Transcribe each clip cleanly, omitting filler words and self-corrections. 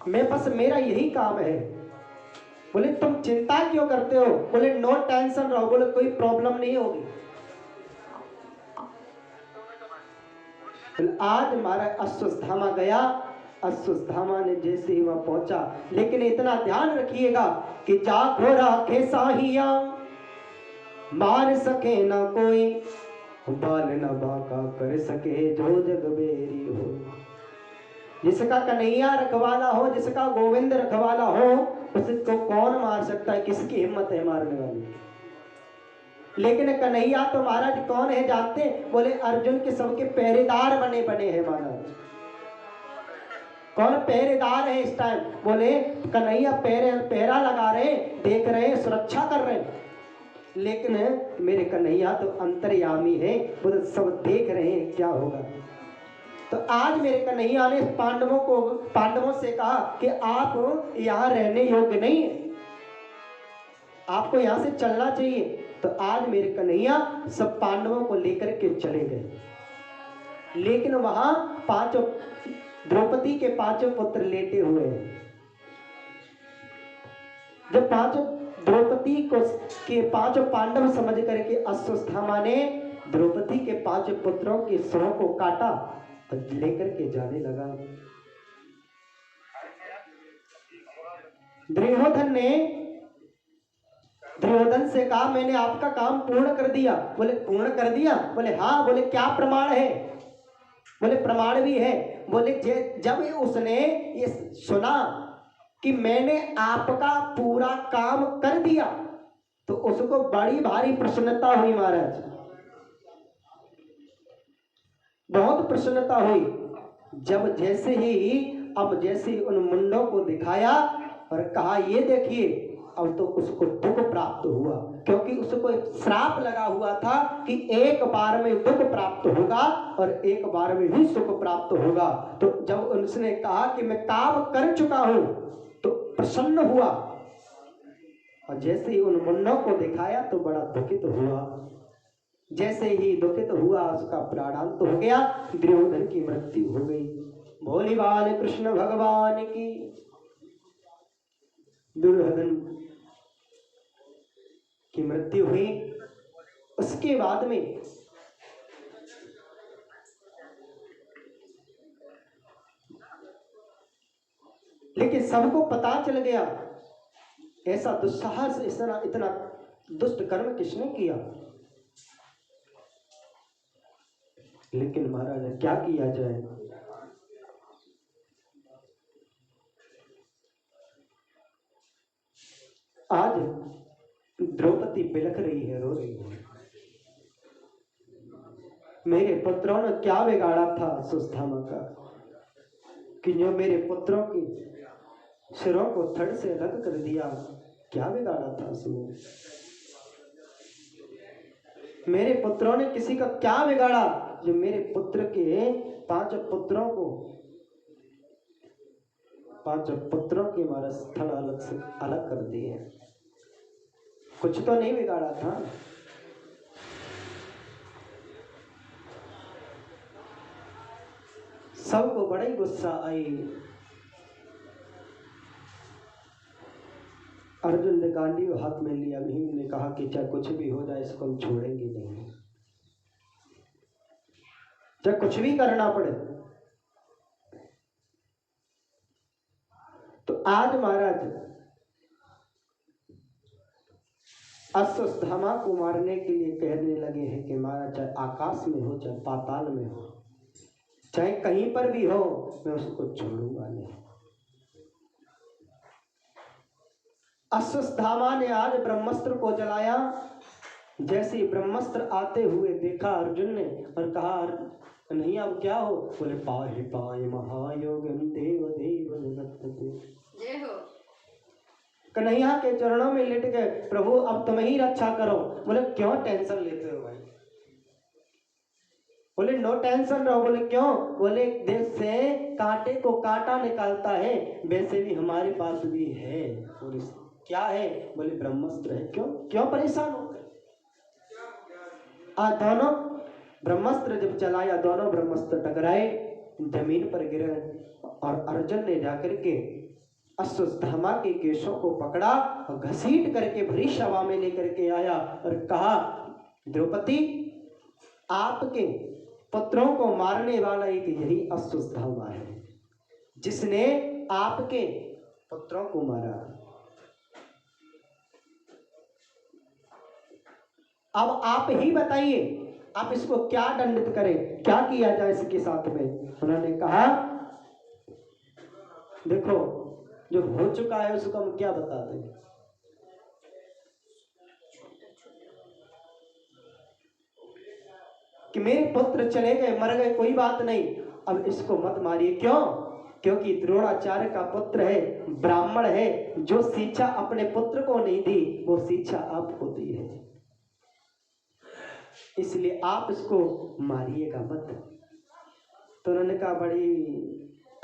मैं बस मेरा यही काम है। बोले तुम चिंता क्यों करते हो? बोले नो टेंशन रहो, बोले कोई प्रॉब्लम नहीं होगी। आज हमारा अश्वत्थामा गया, अश्वत्थामा ने जैसे ही वहां पहुंचा, लेकिन इतना ध्यान रखिएगा कि जा घोड़ा खेसाहिया मार सके ना कोई, बाल न बाका कर सके जो जग बेरी हो। जिसका कन्हैया रखवाला हो, जिसका गोविंद रखवाला हो, उसको कौन मार सकता है? किसकी हिम्मत है मारने वाली? लेकिन कन्हैया तो महाराज कौन है जानते? बोले अर्जुन के सबके पहरेदार बने बने हैं महाराज। कौन पहरेदार है इस टाइम? बोले कन्हैया पहरा लगा रहे, देख रहे, सुरक्षा कर रहे, लेकिन मेरे कन्हैया तो अंतर्यामी है, बोले सब देख रहे हैं क्या होगा। तो आज मेरे कन्हैया ने पांडवों से कहा कि आप यहाँ रहने योग्य नहीं है, आपको यहाँ से चलना चाहिए। तो आज मेरे कन्हैया सब पांडवों को लेकर के चले गए, लेकिन वहां पांचों द्रौपदी के पांचों पुत्र लेटे हुए हैं। जब पांचों द्रौपदी को के पांचों पांडव समझ करके अश्वत्थामा ने द्रौपदी के पांचों पुत्रों के सिरों को काटा और लेकर के जाने लगा। दुर्योधन से कहा मैंने आपका काम पूर्ण कर दिया। बोले पूर्ण कर दिया? बोले हाँ। बोले क्या प्रमाण है? बोले प्रमाण भी है। बोले जब उसने ये सुना कि मैंने आपका पूरा काम कर दिया तो उसको बड़ी भारी प्रसन्नता हुई महाराज, बहुत प्रसन्नता हुई। जैसे ही उन मुंडों को दिखाया और कहा ये देखिए, अब तो उसको दुख प्राप्त हुआ, क्योंकि उसको एक श्राप लगा हुआ था कि एक बार में दुख प्राप्त होगा और एक बार में ही सुख प्राप्त होगा। तो जब उसने कहा कि मैं काम कर चुका हूं तो प्रसन्न हुआ, और जैसे ही उन मुंडों को दिखाया तो बड़ा दुखित हुआ। जैसे ही दुखित हुआ उसका प्राणांत हो गया, दुर्योधन की मृत्यु हो गई। भोले बाल कृष्ण भगवान की। दुर्योधन की मृत्यु हुई। उसके बाद में लेकिन सबको पता चल गया ऐसा दुस्साहस, इतना दुष्ट कर्म किसने किया। लेकिन महाराज क्या किया जाए, आज द्रौपदी बिलख रही है, रो रही है। मेरे पुत्रों ने क्या बिगाड़ा था अश्वत्थामा का कि जो मेरे पुत्रों की सिरों को धड़ से अलग कर दिया? क्या बिगाड़ा था उसने? मेरे पुत्रों ने किसी का क्या बिगाड़ा जो मेरे पुत्र के पांचों पुत्रों के हमारा स्थल अलग से अलग कर दिए? कुछ तो नहीं बिगाड़ा था। सबको बड़ा ही गुस्सा आई। अर्जुन ने गांडीव हाथ में लिया, भीम ने कहा कि चाहे कुछ भी हो जाए इसको हम छोड़ेंगे नहीं, चाहे कुछ भी करना पड़े। तो आज महाराज अश्वत्थामा को मारने के लिए कहने लगे हैं कि महाराज चाहे आकाश में हो, चाहे पाताल में हो, चाहे कहीं पर भी हो, मैं उसको छोड़ूंगा नहीं। अश्वत्थामा ने आज ब्रह्मास्त्र को जलाया। जैसे ब्रह्मास्त्र आते हुए देखा अर्जुन ने और कहा नहीं अब क्या हो? बोले पाहि पाहि महायोगम देव देव जगत्पते। जय हो। कन्हैया के चरणों में लेट गए, प्रभु अब तुम ही रक्षा करो। बोले क्यों टेंशन लेते हो भाई? बोले नो टेंशन रहो। बोले क्यों? बोले देश से कांटे को कांटा निकालता है, वैसे भी हमारे पास भी है। बोले क्या है? बोले ब्रह्मास्त्र है। क्यों परेशान हो? आज दोनों ब्रह्मास्त्र जब चलाया, दोनों ब्रह्मास्त्र टकराए, जमीन पर गिरे और अर्जुन ने जाकर के अश्वत्थामा के केशों को पकड़ा और घसीट करके भरी सभा में लेकर के आया और कहा, द्रौपदी, आपके पुत्रों को मारने वाला एक यही अश्वत्थामा है जिसने आपके पुत्रों को मारा। अब आप ही बताइए, आप इसको क्या दंडित करें, क्या किया जाए इसके साथ में। उन्होंने कहा, देखो जो हो चुका है उसको हम क्या बताते हैं। कि मेरे पुत्र चले गए, मर गए, कोई बात नहीं, अब इसको मत मारिए। क्यों? क्योंकि द्रोणाचार्य का पुत्र है, ब्राह्मण है, जो शिक्षा अपने पुत्र को नहीं दी वो शिक्षा आपको दी है, इसलिए आप इसको मारिएगा मत। तो उन्होंने कहा, बड़ी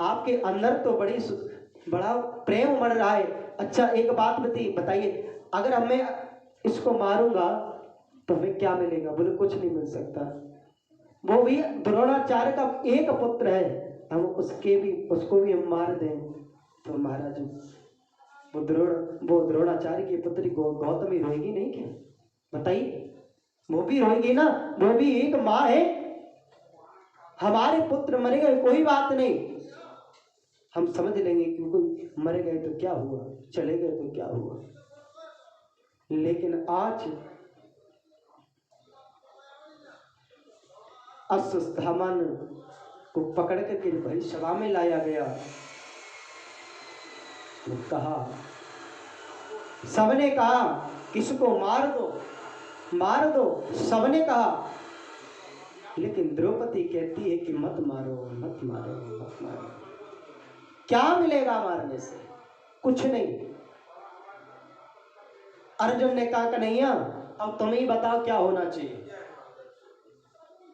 आपके अंदर तो बड़ा प्रेम उमड़ रहा है। अच्छा एक बात बताइए, अगर हमें इसको मारूंगा तो हमें क्या मिलेगा? बोले कुछ नहीं मिल सकता, वो भी द्रोणाचार्य का एक पुत्र है, हम उसको भी हम मार दें तो महाराज वो द्रोणाचार्य की पुत्री गौतमी रोएगी नहीं क्या? बताइए, वो भी रोएगी ना, वो भी एक माँ है। हमारे पुत्र मरे गए कोई बात नहीं, हम समझ लेंगे कि कोई मर गए तो क्या हुआ, चले गए तो क्या हुआ, लेकिन आज अश्वत्थामा को पकड़ करके भरी सभा में लाया गया। तो कहा, सबने कहा किसको मार दो मार दो, सबने कहा, लेकिन द्रौपदी कहती है कि मत मारो मत मारो मत मारो। क्या मिलेगा मारने से? कुछ नहीं। अर्जुन ने कहा, कन्हैया अब तुम ही बताओ क्या होना चाहिए।